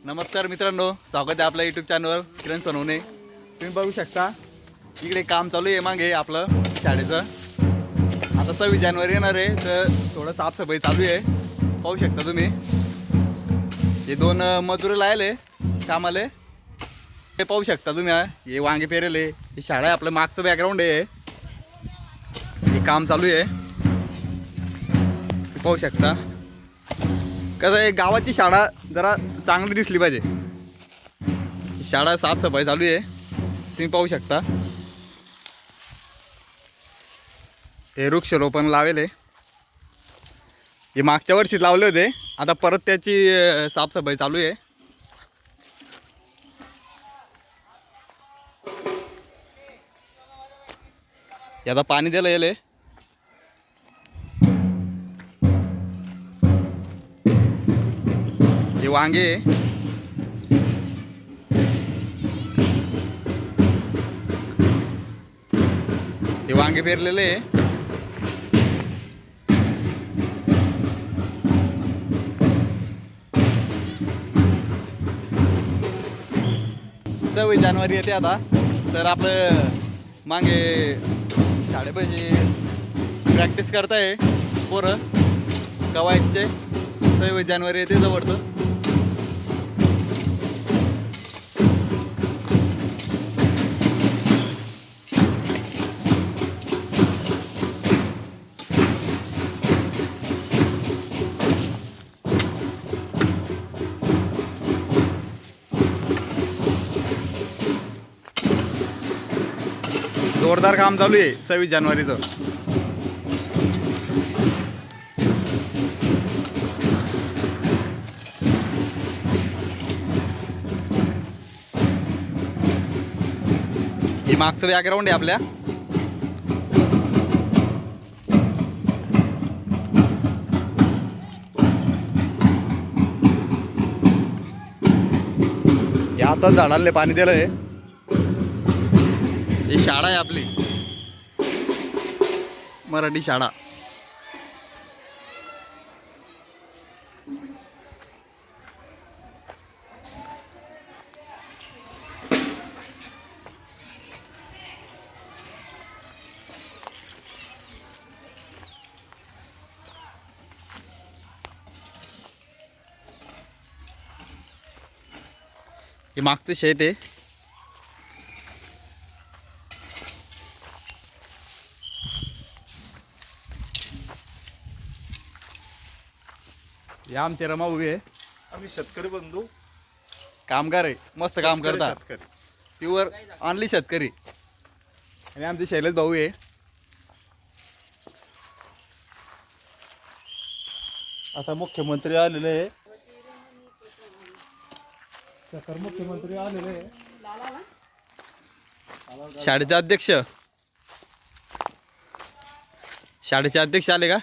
नमस्कार मित्रांनो, स्वागत आहे आपल्या यूट्यूब चॅनलवर किरण सोनवणे। तुम्ही बघू शकता इकडे काम चालू आहे मागे आपलं शाळेचं। आता 26 जानेवारी येणार आहे तर थोडं साफसफाई चालू आहे, पाहू शकता तुम्ही। हे दोन मजूर लायले कामाले, हे पाहू शकता तुम्ही। हे वांगे पेरेले, ही शाळा आहे, आपलं मागचं बॅकग्राऊंड आहे, हे काम चालू आहे, पाहू शकता। कसं आहे, गावाची शाळा जरा चांगली दिसली पाहिजे, शाळा साफसफाई चालू आहे, तुम्ही पाहू शकता। हे वृक्षारोपण लावले, हे मागच्या वर्षी लावले होते, आता परत त्याची साफसफाई चालू आहे। आता पाणी द्यायला येले, हे वांगे हे वांगे पेरलेले आहे। सव्वीस जानेवारी येते आता, तर आपलं मागे शाळेपाशी प्रॅक्टिस करताय पोरं कवायतचे। 26 जानेवारी येते जवळचं। जोरदार काम चालू आहे 26 जानेवारीचं। हे मागचं बॅकग्राऊंड आहे आपल्या। हे आता झाडांना पाणी दिलंय, ही शाळा आहे आपली मराठी शाळा। हे मागचं शेत आहे, हे आमचे रमा उभे आहे। आम्ही शेतकरी बंधू, कामगार आहे, मस्त काम करता, शेतकरी प्युअर ऑनली शेतकरी। आणि आमचे शैलेश भाऊ आहे। आता मुख्यमंत्री आलेले आहे, मुख्यमंत्री आलेले आहे। शाळेचे अध्यक्ष आले का?